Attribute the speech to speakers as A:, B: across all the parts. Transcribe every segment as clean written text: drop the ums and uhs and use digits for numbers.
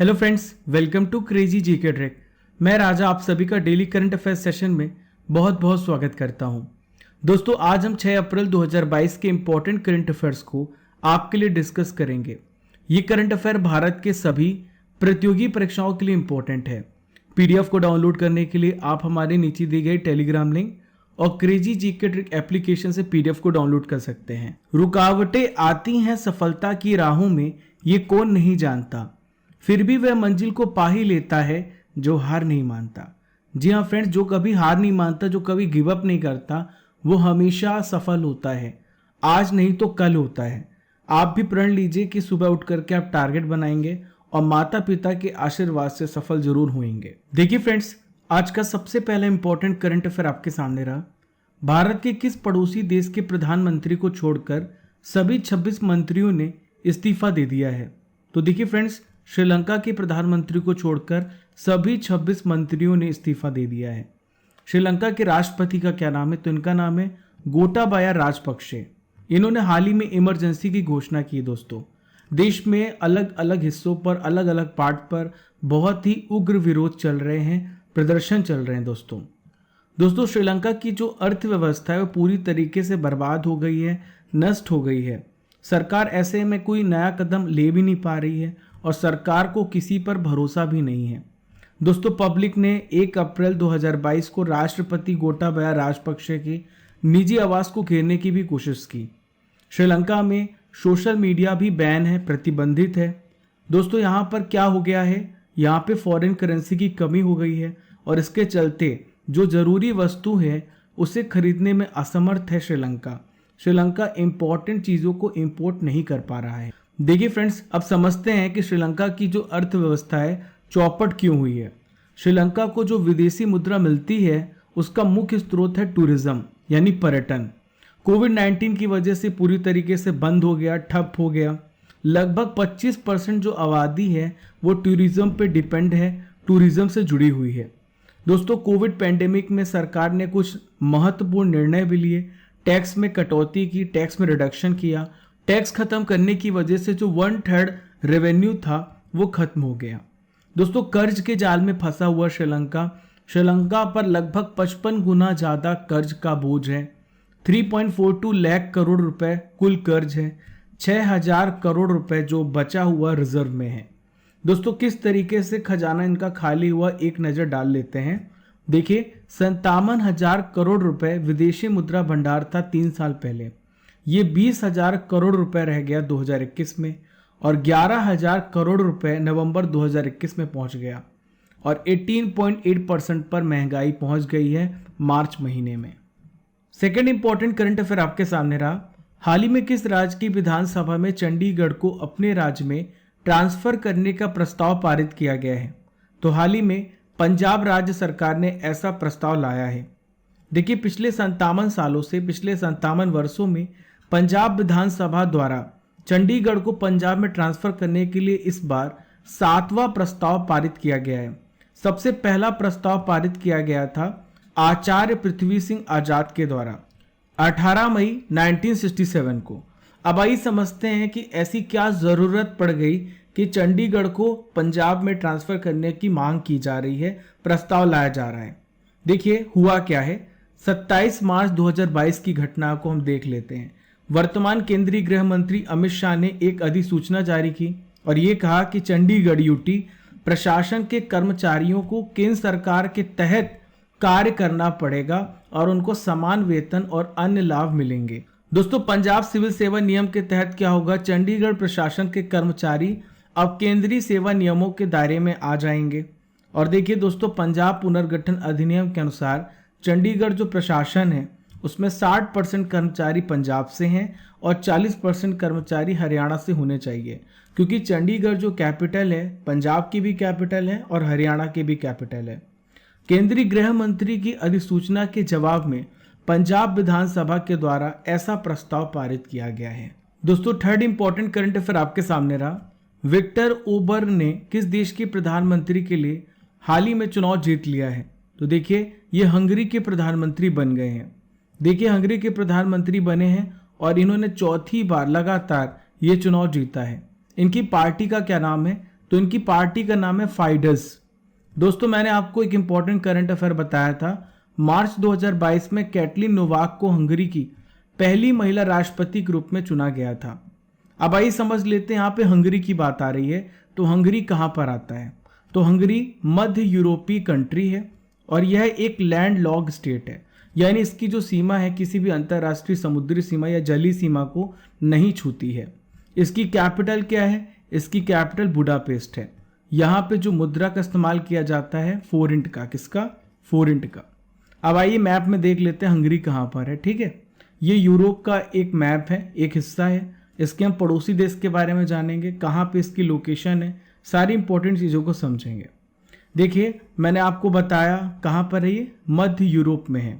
A: Hello friends, welcome to crazy GK trick. मैं राजा आप सभी का डेली करंट अफेयर्स सेशन में बहुत बहुत स्वागत करता हूं। दोस्तों, आज हम 6 अप्रैल 2022 के इंपॉर्टेंट करंट अफेयर्स को आपके लिए डिस्कस करेंगे। ये करंट अफेयर भारत के सभी प्रतियोगी परीक्षाओं के लिए इंपॉर्टेंट है। पीडीएफ को डाउनलोड करने के लिए आप हमारे नीचे दी गई टेलीग्राम लिंक और क्रेजी जीके ट्रिक एप्लीकेशन से पीडीएफ को डाउनलोड कर सकते हैं। रुकावटें आती हैं सफलता की राहों में, ये कौन नहीं जानता, फिर भी वह मंजिल को पा ही लेता है जो हार नहीं मानता। जी हाँ फ्रेंड्स, जो कभी हार नहीं मानता, जो कभी गिव अप नहीं करता, वो हमेशा सफल होता है। आज नहीं तो कल होता है। आप भी प्रण लीजिए कि सुबह उठ करके आप टारगेट बनाएंगे और माता पिता के आशीर्वाद से सफल जरूर होंगे। देखिए फ्रेंड्स, आज का सबसे पहला इंपॉर्टेंट करंट अफेयर आपके सामने रहा। भारत के किस पड़ोसी देश के प्रधानमंत्री को छोड़कर सभी 26 मंत्रियों ने इस्तीफा दे दिया है? तो देखिए फ्रेंड्स, श्रीलंका के प्रधानमंत्री को छोड़कर सभी 26 मंत्रियों ने इस्तीफा दे दिया है। श्रीलंका के राष्ट्रपति का क्या नाम है? तो इनका नाम है गोटाबाया राजपक्षे। इन्होंने हाल ही में इमरजेंसी की घोषणा की है। दोस्तों, देश में अलग अलग हिस्सों पर, अलग अलग पार्ट पर बहुत ही उग्र विरोध चल रहे हैं, प्रदर्शन चल रहे हैं। दोस्तों, श्रीलंका की जो अर्थव्यवस्था है वो पूरी तरीके से बर्बाद हो गई है, नष्ट हो गई है। सरकार ऐसे में कोई नया कदम ले भी नहीं पा रही है और सरकार को किसी पर भरोसा भी नहीं है। दोस्तों, पब्लिक ने 1 अप्रैल 2022 को राष्ट्रपति गोटाबाया राजपक्षे के निजी आवास को घेरने की भी कोशिश की। श्रीलंका में सोशल मीडिया भी बैन है, प्रतिबंधित है। दोस्तों, यहाँ पर क्या हो गया है? यहाँ पे फॉरेन करेंसी की कमी हो गई है और इसके चलते जो जरूरी वस्तु है उसे खरीदने में असमर्थ है श्रीलंका इंपॉर्टेंट चीज़ों को इंपोर्ट नहीं कर पा रहा है। देखिए फ्रेंड्स, अब समझते हैं कि श्रीलंका की जो अर्थव्यवस्था है चौपट क्यों हुई है। श्रीलंका को जो विदेशी मुद्रा मिलती है उसका मुख्य स्रोत है टूरिज्म, यानी पर्यटन। कोविड-19 की वजह से पूरी तरीके से बंद हो गया, ठप हो गया। लगभग 25% जो आबादी है वो टूरिज्म पे डिपेंड है, टूरिज्म से जुड़ी हुई है। दोस्तों, कोविड पैंडेमिक में सरकार ने कुछ महत्वपूर्ण निर्णय भी लिए। टैक्स में कटौती की, टैक्स में रिडक्शन किया। टैक्स खत्म करने की वजह से जो 1/3 रेवेन्यू था वो खत्म हो गया। दोस्तों, कर्ज के जाल में फंसा हुआ श्रीलंका पर लगभग 55 गुना ज़्यादा कर्ज का बोझ है। 3.42 लाख करोड़ रुपए कुल कर्ज है। 6000 करोड़ रुपए जो बचा हुआ रिजर्व में है। दोस्तों, किस तरीके से खजाना इनका खाली हुआ एक नज़र डाल लेते हैं। देखिए, 57,000 करोड़ रुपए विदेशी मुद्रा भंडार था 3 साल पहले। ये 20,000 करोड़ रुपए रह गया 2021 में और 11,000 करोड़ रुपए नवंबर 2021 में पहुंच गया और 18.8% पर महंगाई पहुंच गई है मार्च महीने में। सेकेंड इंपॉर्टेंट करंट अफेयर आपके सामने रहा। हाल ही में किस राज्य की विधानसभा में चंडीगढ़ को अपने राज्य में ट्रांसफर करने का प्रस्ताव पारित किया गया है? तो हाल ही में पंजाब राज्य सरकार ने ऐसा प्रस्ताव लाया है। देखिए, पिछले 57 वर्षों में पंजाब विधानसभा द्वारा चंडीगढ़ को पंजाब में ट्रांसफर करने के लिए इस बार 7वां प्रस्ताव पारित किया गया है। सबसे पहला प्रस्ताव पारित किया गया था आचार्य पृथ्वी सिंह आजाद के द्वारा 18 मई 1967 को। अब आइए समझते हैं कि ऐसी क्या जरूरत पड़ गई कि चंडीगढ़ को पंजाब में ट्रांसफर करने की मांग की जा रही है, प्रस्ताव लाया जा रहा है। देखिए, हुआ क्या है। 27 मार्च 2022 की घटना को हम देख लेते हैं। वर्तमान केंद्रीय गृह मंत्री अमित शाह ने एक अधिसूचना जारी की और ये कहा कि चंडीगढ़ यूटी प्रशासन के कर्मचारियों को केंद्र सरकार के तहत कार्य करना पड़ेगा और उनको समान वेतन और अन्य लाभ मिलेंगे। दोस्तों, पंजाब सिविल सेवा नियम के तहत क्या होगा? चंडीगढ़ प्रशासन के कर्मचारी अब केंद्रीय सेवा नियमों के दायरे में आ जाएंगे। और देखिए दोस्तों, पंजाब पुनर्गठन अधिनियम के अनुसार चंडीगढ़ जो प्रशासन है उसमें 60% कर्मचारी पंजाब से हैं और 40% कर्मचारी हरियाणा से होने चाहिए, क्योंकि चंडीगढ़ जो कैपिटल है पंजाब की भी कैपिटल है और हरियाणा की भी कैपिटल है। केंद्रीय गृह मंत्री की अधिसूचना के जवाब में पंजाब विधानसभा के द्वारा ऐसा प्रस्ताव पारित किया गया है। दोस्तों, थर्ड इंपॉर्टेंट करंट अफेयर आपके सामने रहा। विक्टर ओबर्न ने किस देश के प्रधानमंत्री के लिए हाल ही में चुनाव जीत लिया है? तो देखिए, ये हंगरी के प्रधानमंत्री बन गए हैं। देखिए, हंगरी के प्रधानमंत्री बने हैं और इन्होंने चौथी बार लगातार ये चुनाव जीता है। इनकी पार्टी का क्या नाम है? तो इनकी पार्टी का नाम है फाइडस। दोस्तों मैंने आपको एक इंपॉर्टेंट करंट अफेयर बताया था, मार्च 2022 में कैटलिन नोवाक को हंगरी की पहली महिला राष्ट्रपति के रूप में चुना गया था। अब आइए समझ लेते हैं, यहाँ पे हंगरी की बात आ रही है तो हंगरी कहाँ पर आता है। तो हंगरी मध्य यूरोपीय कंट्री है और यह एक लैंड लॉक स्टेट है, यानी इसकी जो सीमा है किसी भी अंतर्राष्ट्रीय समुद्री सीमा या जलीय सीमा को नहीं छूती है। इसकी कैपिटल क्या है? इसकी कैपिटल बुडापेस्ट है। यहाँ पे जो मुद्रा का इस्तेमाल किया जाता है फोरिंट का। किसका? फोरिंट का। अब आइए मैप में देख लेते हैं हंगरी कहाँ पर है। ठीक है, ये यूरोप का एक मैप है, एक हिस्सा है। इसके हम पड़ोसी देश के बारे में जानेंगे, कहाँ पे इसकी लोकेशन है, सारी इंपॉर्टेंट चीज़ों को समझेंगे। देखिए मैंने आपको बताया कहाँ पर है, ये मध्य यूरोप में है।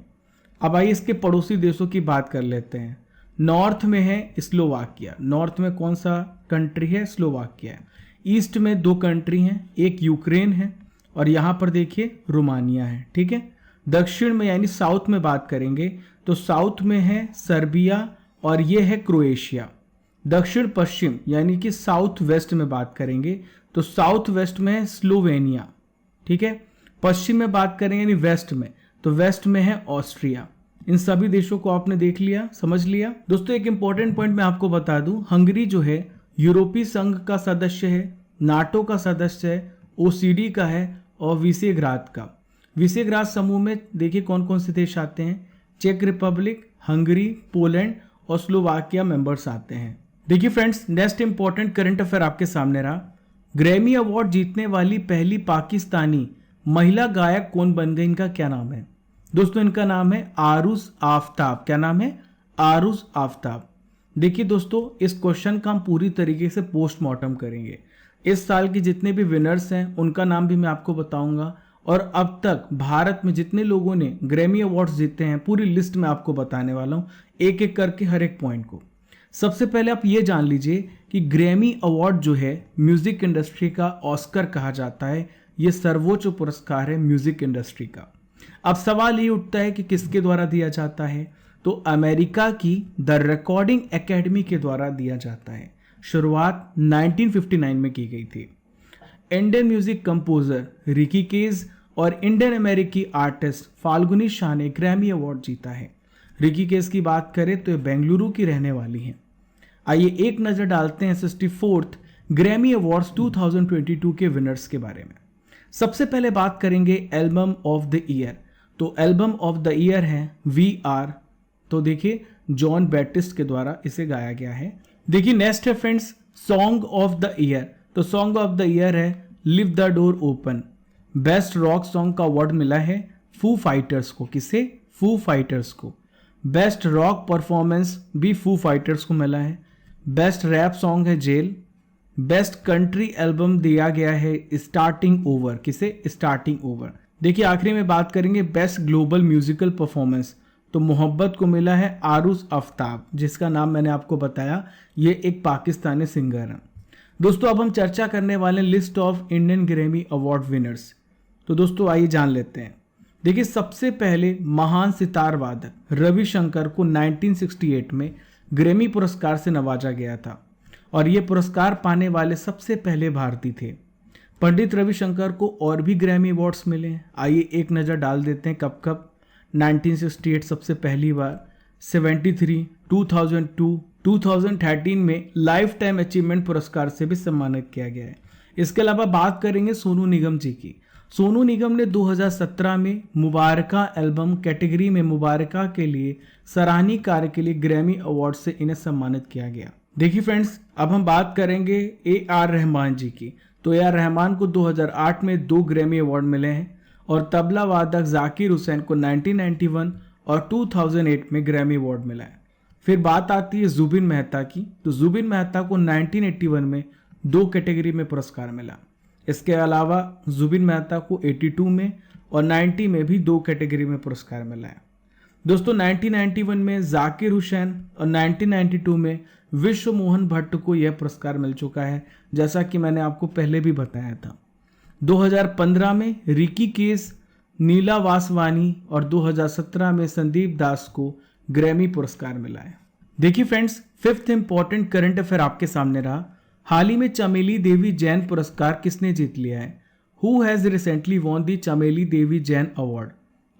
A: अब आइए इसके पड़ोसी देशों की बात कर लेते हैं। नॉर्थ में है स्लोवाकिया। नॉर्थ में कौन सा कंट्री है? स्लोवाकिया। ईस्ट में दो कंट्री हैं, एक यूक्रेन है और यहाँ पर देखिए रोमानिया है। ठीक है, दक्षिण में यानी साउथ में बात करेंगे तो साउथ में है सर्बिया और ये है क्रोएशिया। दक्षिण पश्चिम यानी कि साउथ वेस्ट में बात करेंगे तो साउथ वेस्ट में है स्लोवेनिया। ठीक है, पश्चिम में बात करेंगे यानी वेस्ट में तो वेस्ट में है ऑस्ट्रिया। इन सभी देशों को आपने देख लिया, समझ लिया। दोस्तों एक इंपॉर्टेंट पॉइंट मैं आपको बता दूं, हंगरी जो है यूरोपीय संघ का सदस्य है, नाटो का सदस्य है, ओसीडी का है और विसेग्राद का। विसेग्राद समूह में देखिए कौन कौन से देश आते हैं, चेक रिपब्लिक, हंगरी, पोलैंड और स्लोवाकिया मेंबर्स आते हैं। देखिए friends, next important current affair आपके सामने रहा। ग्रैमी अवार्ड जीतने वाली पहली पाकिस्तानी महिला गायक कौन बन गई, इनका क्या नाम है? दोस्तों इनका नाम है आरुज आफ्ताब। क्या नाम है? आरुज आफ्ताब। देखिए दोस्तों, इस क्वेश्चन का हम पूरी तरीके से पोस्टमार्टम करेंगे। इस साल के जितने भी विनर्स हैं उनका नाम भी मैं आपको बताऊंगा और अब तक भारत में जितने लोगों ने ग्रैमी अवार्ड्स जीते हैं पूरी लिस्ट में आपको बताने वाला हूं, एक एक करके हर एक पॉइंट को। सबसे पहले आप ये जान लीजिए कि ग्रैमी अवार्ड जो है म्यूजिक इंडस्ट्री का ऑस्कर कहा जाता है। ये सर्वोच्च पुरस्कार है म्यूजिक इंडस्ट्री का। अब सवाल ये उठता है कि किसके द्वारा दिया जाता है, तो अमेरिका की द रिकॉर्डिंग एकेडमी के द्वारा दिया जाता है। शुरुआत 1959 में की गई थी। Indian music composer Ricky Kej और इंडियन अमेरिकी आर्टिस्ट फाल्गुनी शाह ने ग्रैमी अवार्ड जीता है। रिकी केज की बात करें तो ये बेंगलुरु की रहने वाली हैं। आइए एक नज़र डालते हैं 64th ग्रैमी अवार्ड्स 2022 के विनर्स के बारे में। सबसे पहले बात करेंगे एल्बम ऑफ द ईयर। तो एल्बम ऑफ द ईयर है VR। तो देखिए जॉन बैटिस्ट के द्वारा इसे गाया गया है। देखिए नेक्स्ट है friends song of the year. तो सॉन्ग ऑफ द ईयर है live the door open. Best rock song का अवार्ड मिला है फू फाइटर्स को। किसे? फू फाइटर्स को। बेस्ट रॉक परफॉर्मेंस भी फू फाइटर्स को मिला है। बेस्ट रैप सॉन्ग है जेल। बेस्ट कंट्री एल्बम दिया गया है स्टार्टिंग ओवर। किसे? Starting over. देखिए आखिरी में बात करेंगे बेस्ट ग्लोबल म्यूजिकल परफॉर्मेंस। तो मोहब्बत को मिला है आरुज आफ्ताब, जिसका नाम मैंने आपको बताया, ये एक पाकिस्तानी सिंगर है। दोस्तों अब हम चर्चा करने वाले list of Indian Grammy award winners. तो दोस्तों आइए जान लेते हैं। देखिए सबसे पहले महान सितार वादक रविशंकर को 1968 में ग्रैमी पुरस्कार से नवाजा गया था और ये पुरस्कार पाने वाले सबसे पहले भारतीय थे। पंडित रविशंकर को और भी ग्रैमी अवार्ड्स मिले हैं। आइए एक नज़र डाल देते हैं कब कब। 1968 सबसे पहली बार, 73, 2002, 2013 में लाइफ टाइम अचीवमेंट पुरस्कार से भी सम्मानित किया गया है। इसके अलावा बात करेंगे सोनू निगम जी की। सोनू निगम ने 2017 में मुबारका एल्बम कैटेगरी में मुबारका के लिए सराहनीय कार्य के लिए ग्रैमी अवार्ड से इन्हें सम्मानित किया गया। देखिए फ्रेंड्स अब हम बात करेंगे AR रहमान जी की। तो AR रहमान को 2008 में 2 ग्रैमी अवार्ड मिले हैं और तबला वादक जाकिर हुसैन को 1991 और 2008 में ग्रैमी अवार्ड मिला है। फिर बात आती है जुबिन मेहता की। तो जुबिन मेहता को 1981 में 2 कैटेगरी में पुरस्कार मिला। इसके अलावा जुबिन मेहता को 82 में और 90 में भी 2 कैटेगरी में पुरस्कार मिला है। दोस्तों 1991 में जाकिर हुसैन और 1992 में विश्व मोहन भट्ट को यह पुरस्कार मिल चुका है, जैसा कि मैंने आपको पहले भी बताया था। 2015 में रिकी केस, नीला वासवानी और 2017 में संदीप दास को ग्रैमी पुरस्कार मिला है। देखिए friends 5th important current affair आपके सामने रहा। हाल ही में चमेली देवी जैन पुरस्कार किसने जीत लिया है? Who has recently won the चमेली देवी जैन अवार्ड?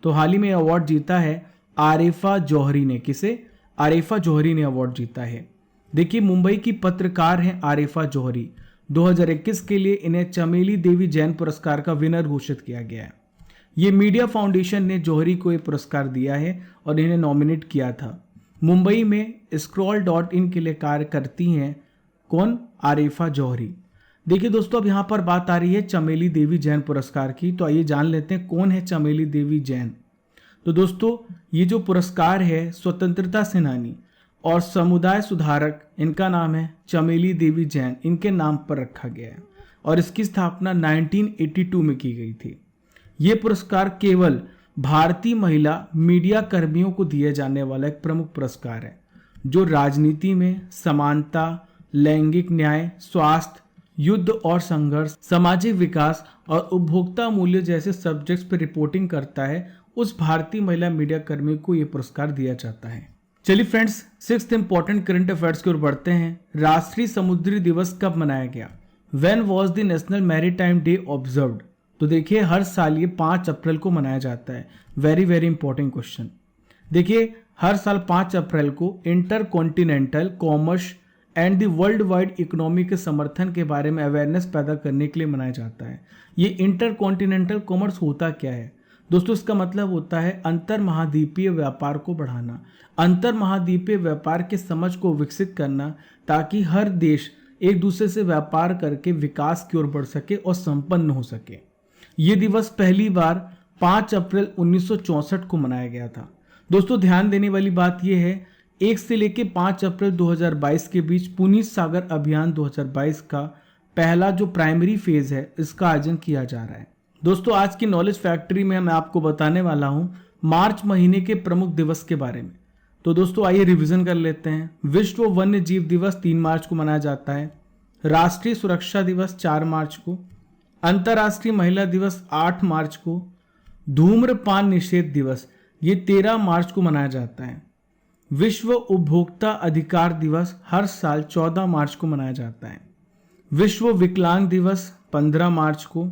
A: तो हाल ही में अवार्ड जीता है आरिफा जौहरी ने। किसे? आरिफा जौहरी ने अवार्ड जीता है। देखिए, मुंबई की पत्रकार हैं आरिफा जौहरी। 2021 के लिए इन्हें चमेली देवी जैन पुरस्कार का विनर घोषित किया गया है। ये मीडिया फाउंडेशन ने जौहरी को ये पुरस्कार दिया है और इन्हें नॉमिनेट किया था। मुंबई में scroll.in के लिए कार्य करती हैं कौन? आरिफा जौहरी। देखिए दोस्तों, अब यहाँ पर बात आ रही है चमेली देवी जैन पुरस्कार की। तो आइए जान लेते हैं कौन है चमेली देवी जैन। तो दोस्तों, ये जो पुरस्कार है स्वतंत्रता सेनानी और समुदाय सुधारक, इनका नाम है चमेली देवी जैन, इनके नाम पर रखा गया है और इसकी स्थापना 1982 में की गई थी। ये पुरस्कार केवल भारतीय महिला मीडिया कर्मियों को दिए जाने वाला एक प्रमुख पुरस्कार है जो राजनीति में समानता, लैंगिक न्याय, स्वास्थ्य, युद्ध और संघर्ष, सामाजिक विकास और उपभोक्ता मूल्य जैसे सब्जेक्ट्स पर रिपोर्टिंग करता है। उस भारतीय महिला मीडिया कर्मी को यह पुरस्कार दिया जाता है। चलिए friends, 6th important current affairs की ओर बढ़ते हैं। राष्ट्रीय समुद्री दिवस कब मनाया गया? When was the national maritime day observed? तो देखिए, हर साल ये 5 अप्रैल को मनाया जाता है। Very very important question. देखिए, हर साल 5 अप्रैल को inter continental commerce and the world wide economy के समर्थन के बारे में अवेयरनेस पैदा करने के लिए मनाया जाता है। ये इंटर कॉन्टिनेंटल कॉमर्स होता क्या है दोस्तों? इसका मतलब होता है अंतर महाद्वीपीय व्यापार को बढ़ाना, अंतर महाद्वीपीय व्यापार के समझ को विकसित करना, ताकि हर देश एक दूसरे से व्यापार करके विकास की ओर बढ़ सके और संपन्न हो सके। ये दिवस पहली बार 5 अप्रैल 1964 को मनाया गया था। दोस्तों, ध्यान देने वाली बात यह है, 1 से लेकर 5 अप्रैल 2022 के बीच पुनीत सागर अभियान 2022 का पहला जो प्राइमरी फेज है, इसका आयोजन किया जा रहा है। दोस्तों, आज की नॉलेज फैक्ट्री में मैं आपको बताने वाला हूं मार्च महीने के प्रमुख दिवस के बारे में। तो दोस्तों, आइए रिवीजन कर लेते हैं। विश्व वन्य जीव दिवस 3 मार्च को मनाया जाता है। राष्ट्रीय सुरक्षा दिवस 4 मार्च को। अंतर्राष्ट्रीय महिला दिवस 8 मार्च को। धूम्रपान निषेध दिवस ये 13 मार्च को मनाया जाता है। विश्व उपभोक्ता अधिकार दिवस हर साल 14 मार्च को मनाया जाता है। विश्व विकलांग दिवस 15 मार्च को।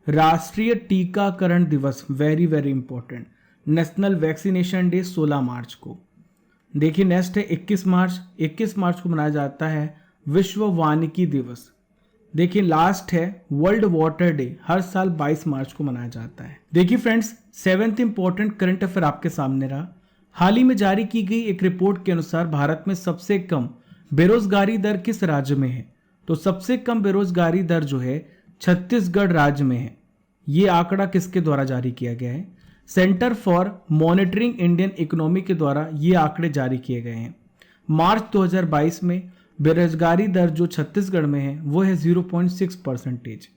A: राष्ट्रीय टीकाकरण दिवस very very important, national vaccination day 16 मार्च को। देखिए, नेक्स्ट है 21 मार्च। 21 मार्च को मनाया जाता है विश्व वानिकी दिवस। देखिए, लास्ट है वर्ल्ड वाटर डे, हर साल 22 मार्च को मनाया जाता है। देखिए friends, 7th important current affair आपके सामने रहा। हाल ही में जारी की गई एक रिपोर्ट के अनुसार भारत में सबसे कम बेरोजगारी दर किस राज्य में है? तो सबसे कम बेरोजगारी दर जो है छत्तीसगढ़ राज्य में है। ये आंकड़ा किसके द्वारा जारी किया गया है? Centre for monitoring Indian economy के द्वारा ये आंकड़े जारी किए गए हैं। मार्च 2022 में बेरोजगारी दर जो छत्तीसगढ़ में है वो है 0.6%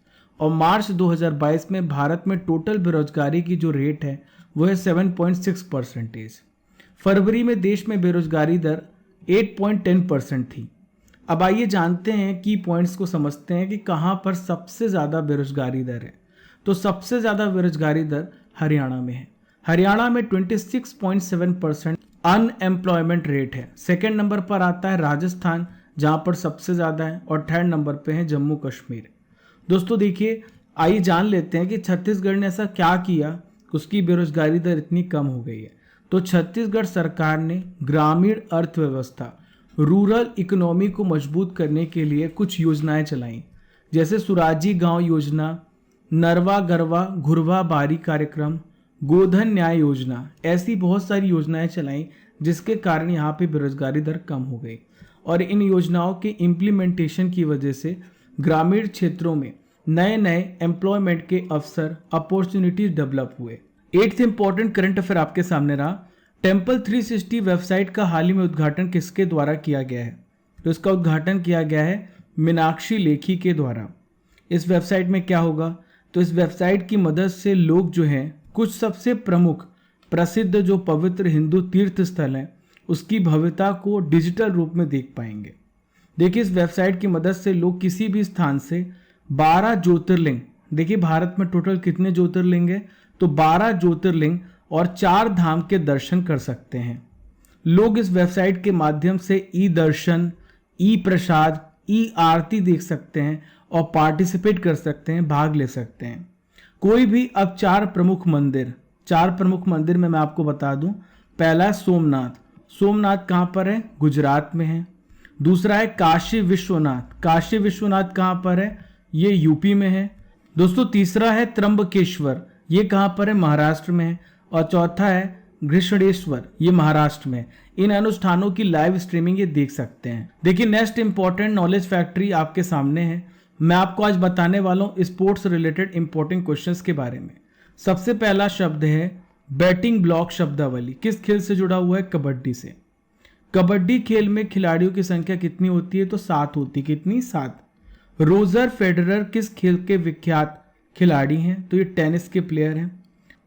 A: और मार्च 2022 में भारत में टोटल बेरोजगारी की जो रेट है वो है 7.6%। फरवरी में देश में बेरोजगारी दर 8.10% थी। अब आइए जानते हैं की पॉइंट्स को समझते हैं कि कहाँ पर सबसे ज़्यादा बेरोजगारी दर है। तो सबसे ज़्यादा बेरोजगारी दर हरियाणा में है। हरियाणा में 26.7% अनएम्प्लॉयमेंट रेट है। सेकेंड नंबर पर आता है राजस्थान, जहाँ पर सबसे ज़्यादा है, और थर्ड नंबर पे है जम्मू कश्मीर। दोस्तों देखिए, आइए जान लेते हैं कि छत्तीसगढ़ ने ऐसा क्या किया उसकी बेरोजगारी दर इतनी कम हो गई है। तो छत्तीसगढ़ सरकार ने ग्रामीण अर्थव्यवस्था, रूरल इकोनॉमी को मजबूत करने के लिए कुछ योजनाएं चलाई, जैसे सुराजी गांव योजना, नरवा गरवा घुरवा बारी कार्यक्रम, गोधन न्याय योजना। ऐसी बहुत सारी योजनाएं चलाई जिसके कारण यहाँ पे बेरोजगारी दर कम हो गई और इन योजनाओं के इम्प्लीमेंटेशन की वजह से ग्रामीण क्षेत्रों में नए नए एम्प्लॉयमेंट के अवसर, अपॉर्चुनिटीज डेवलप हुए। 8th इंपॉर्टेंट करंट अफेयर आपके सामने रहा। टेम्पल 360 वेबसाइट का हाल ही में उद्घाटन किसके द्वारा किया गया है? तो इसका उद्घाटन किया गया है मीनाक्षी लेखी के द्वारा। इस वेबसाइट में क्या होगा? तो इस वेबसाइट की मदद से लोग जो हैं कुछ सबसे प्रमुख प्रसिद्ध जो पवित्र हिंदू तीर्थ स्थल हैं उसकी भव्यता को डिजिटल रूप में देख पाएंगे। देखिए, इस वेबसाइट की मदद से लोग किसी भी स्थान से 12 ज्योतिर्लिंग, देखिए भारत में टोटल कितने ज्योतिर्लिंग है? तो 12 ज्योतिर्लिंग और 4 धाम के दर्शन कर सकते हैं। लोग इस वेबसाइट के माध्यम से ई दर्शन, ई प्रसाद ई आरती देख सकते हैं और पार्टिसिपेट कर सकते हैं, भाग ले सकते हैं। कोई भी अब चार प्रमुख मंदिर में मैं आपको बता दूं। पहला है सोमनाथ। सोमनाथ कहाँ पर है? गुजरात में है। दूसरा है काशी विश्वनाथ। काशी विश्वनाथ कहाँ पर है? ये यूपी में है। दोस्तों तीसरा है त्र्यंबकेश्वर, ये कहाँ पर है? महाराष्ट्र में है। और चौथा है घृष्णेश्वर, ये महाराष्ट्र में। इन अनुष्ठानों की लाइव स्ट्रीमिंग ये देख सकते हैं। देखिए नेक्स्ट इंपॉर्टेंट नॉलेज फैक्ट्री आपके सामने है। मैं आपको आज बताने वाला हूँ स्पोर्ट्स रिलेटेड इंपॉर्टेंट क्वेश्चंस के बारे में। सबसे पहला शब्द है बैटिंग ब्लॉक शब्दावली। किस खेल से जुड़ा हुआ है? कबड्डी से। कबड्डी खेल में खिलाड़ियों की संख्या कितनी होती है? तो 7 होती है। कितनी? 7। रोजर फेडरर किस खेल के विख्यात खिलाड़ी हैं? तो ये टेनिस के प्लेयर हैं।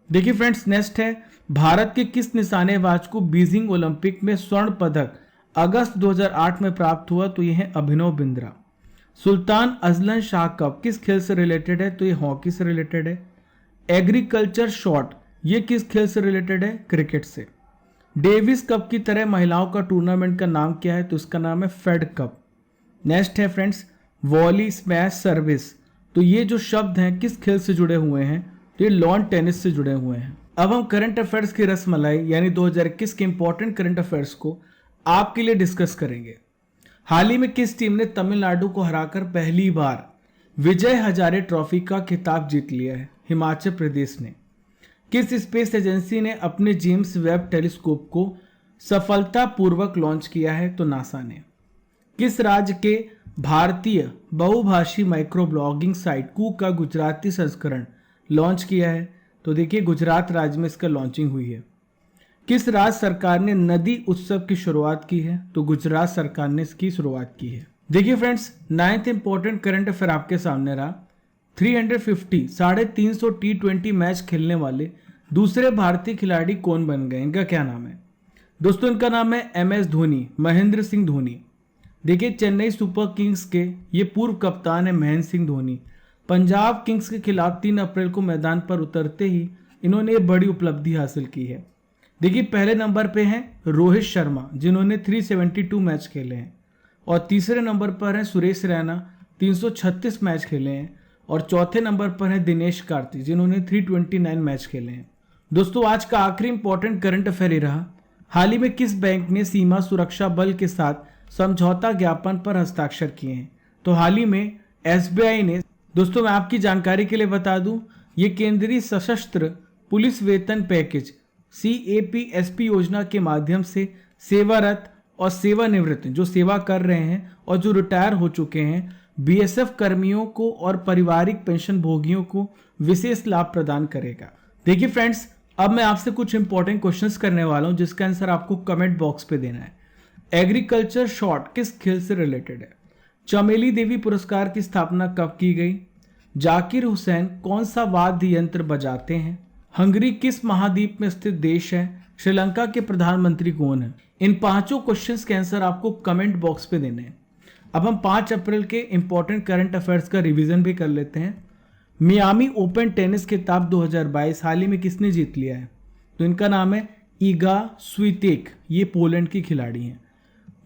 A: देखिए फ्रेंड्स नेक्स्ट है भारत के किस निशानेबाज को बीजिंग ओलंपिक में स्वर्ण पदक अगस्त 2008 में प्राप्त हुआ? तो ये है Abhinav Bindra. Sultan Azlan Shah cup किस खेल से रिलेटेड है? तो ये हॉकी से रिलेटेड है। एग्रीकल्चर शॉट ये किस खेल से रिलेटेड है? क्रिकेट से। डेविस कप की तरह महिलाओं का टूर्नामेंट का नाम क्या है? तो इसका नाम है फेड कप। नेक्स्ट है फ्रेंड्स वॉली स्मैश सर्विस। तो ये जो शब्द हैं किस खेल से जुड़े हुए हैं? तो ये लॉन टेनिस से जुड़े हुए हैं। अब हम करंट अफेयर्स की रसमलाई यानी 2021 के इंपॉर्टेंट करंट अफेयर्स को आपके लिए डिस्कस करेंगे। हाल ही में किस टीम ने तमिलनाडु को हराकर पहली बार विजय हजारे ट्रॉफी का खिताब जीत लिया है? हिमाचल प्रदेश ने। किस स्पेस एजेंसी ने अपने जेम्स वेब टेलीस्कोप को सफलतापूर्वक लॉन्च किया है? तो नासा ने। किस राज्य के भारतीय बहुभाषी माइक्रो ब्लॉगिंग साइट कूक का गुजराती संस्करण लॉन्च किया है? तो देखिए गुजरात राज्य में इसका लॉन्चिंग हुई है। किस राज्य सरकार ने नदी उत्सव की शुरुआत की है? तो गुजरात सरकार ने इसकी शुरुआत की है। देखिए friends 9th important current affair आपके सामने रहा। 350 T20 मैच खेलने वाले दूसरे भारतीय खिलाड़ी कौन बन गए? इनका क्या नाम है? दोस्तों इनका नाम है MS धोनी, महेंद्र सिंह धोनी। देखिए चेन्नई सुपर किंग्स के ये पूर्व कप्तान है महेंद्र सिंह धोनी। पंजाब किंग्स के खिलाफ 3 अप्रैल को मैदान पर उतरते ही इन्होंने ये बड़ी उपलब्धि हासिल की है। देखिए पहले नंबर पे हैं रोहित शर्मा जिन्होंने 372 मैच खेले हैं, और तीसरे नंबर पर हैं सुरेश रैना 336 मैच खेले हैं, और चौथे नंबर पर है दिनेश कार्तिक जिन्होंने 329 मैच खेले हैं। दोस्तों आज का आखिरी इंपॉर्टेंट करंट अफेयर ही रहा। हाल ही में किस बैंक ने सीमा सुरक्षा बल के साथ समझौता ज्ञापन पर हस्ताक्षर किए हैं? तो हाल ही में SBI ने। दोस्तों मैं आपकी जानकारी के लिए बता दूं, ये केंद्रीय सशस्त्र पुलिस वेतन पैकेज CAPSP योजना के माध्यम से सेवारत और सेवानिवृत्त जो सेवा कर रहे हैं और जो रिटायर हो चुके हैं BSF कर्मियों को और पारिवारिक पेंशन भोगियों को विशेष लाभ प्रदान करेगा। देखिए फ्रेंड्स अब मैं आपसे कुछ इंपॉर्टेंट क्वेश्चंस करने वाला हूं जिसका आंसर आपको कमेंट बॉक्स पे देना है। एग्रीकल्चर शॉट किस खेल से रिलेटेड है? चमेली देवी पुरस्कार की स्थापना कब की गई? जाकिर हुसैन कौन सा वाद्य यंत्र बजाते हैं? हंगरी किस महाद्वीप में स्थित देश है? श्रीलंका के प्रधानमंत्री कौन है? इन पांचों क्वेश्चंस के आंसर आपको कमेंट बॉक्स पे देने हैं। अब हम 5 अप्रैल के इंपॉर्टेंट करंट अफेयर्स का रिवीजन भी कर लेते हैं। मियामी ओपन टेनिस खिताब 2022 हाल ही में किसने जीत लिया है? तो इनका नाम है ईगा स्वितेक, ये पोलैंड की खिलाड़ी हैं।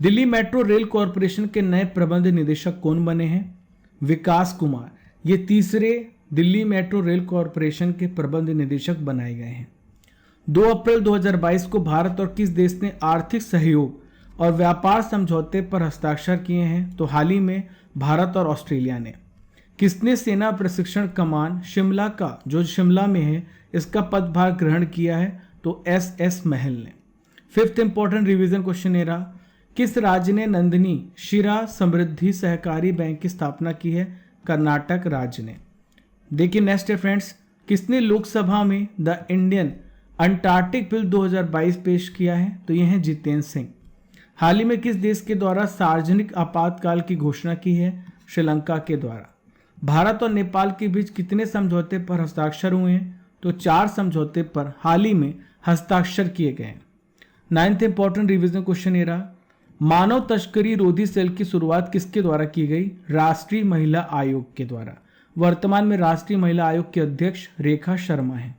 A: दिल्ली मेट्रो रेल कॉरपोरेशन के नए प्रबंध निदेशक कौन बने हैं? विकास कुमार, ये तीसरे दिल्ली मेट्रो रेल कॉरपोरेशन के प्रबंध निदेशक बनाए गए हैं। 2 अप्रैल 2022 को भारत और किस देश ने आर्थिक सहयोग और व्यापार समझौते पर हस्ताक्षर किए हैं? तो हाल ही में भारत और ऑस्ट्रेलिया ने। किसने सेना प्रशिक्षण कमान शिमला का जो शिमला में है इसका पदभार ग्रहण किया है? तो SS महल ने। 5th इंपॉर्टेंट रिवीजन क्वेश्चन ये रहा। किस राज्य ने नंदिनी शिरा समृद्धि सहकारी बैंक की स्थापना की है? कर्नाटक राज्य ने। देखिए नेक्स्ट है फ्रेंड्स, किसने लोकसभा में द इंडियन अंटार्कटिक बिल 2022 पेश किया है? तो ये है जितेंद्र सिंह। हाल ही में किस देश के द्वारा सार्वजनिक आपातकाल की घोषणा की है? श्रीलंका के द्वारा। भारत और नेपाल के बीच कितने समझौते पर हस्ताक्षर हुए हैं? तो 4 समझौते पर हाल ही में हस्ताक्षर किए गए हैं। 9th इंपॉर्टेंट रिवीजन क्वेश्चन ये रहा। मानव तस्करी रोधी सेल की शुरुआत किसके द्वारा की गई? राष्ट्रीय महिला आयोग के द्वारा। वर्तमान में राष्ट्रीय महिला आयोग के अध्यक्ष रेखा शर्मा हैं।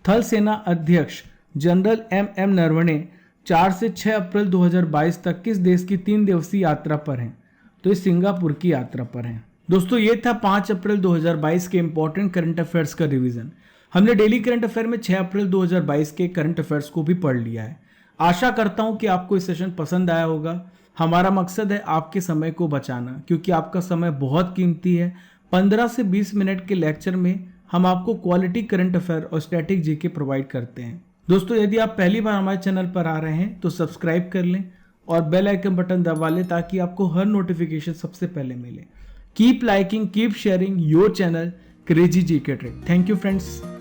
A: थल सेना अध्यक्ष जनरल MM नरवणे 4 से 6 अप्रैल 2022 तक किस देश की 3 दिवसीय यात्रा पर हैं? तो ये सिंगापुर की यात्रा पर हैं। दोस्तों ये था 5 अप्रैल 2022 के इंपॉर्टेंट करंट अफेयर्स का रिवीजन। हमने डेली करंट अफेयर में 6 अप्रैल 2022 के करंट अफेयर्स को भी पढ़ लिया है। आशा करता हूं कि आपको इस सेशन पसंद आया होगा। हमारा मकसद है आपके समय को बचाना, क्योंकि आपका समय बहुत कीमती है। 15 से 20 मिनट के लेक्चर में हम आपको क्वालिटी करंट अफेयर और स्टैटिक जीके प्रोवाइड करते हैं। दोस्तों यदि आप पहली बार हमारे चैनल पर आ रहे हैं तो सब्सक्राइब कर लें और बेल आइकन बटन दबा लें ताकि आपको हर नोटिफिकेशन सबसे पहले मिले। Keep liking, keep sharing your channel crazy GK trick. Thank you friends.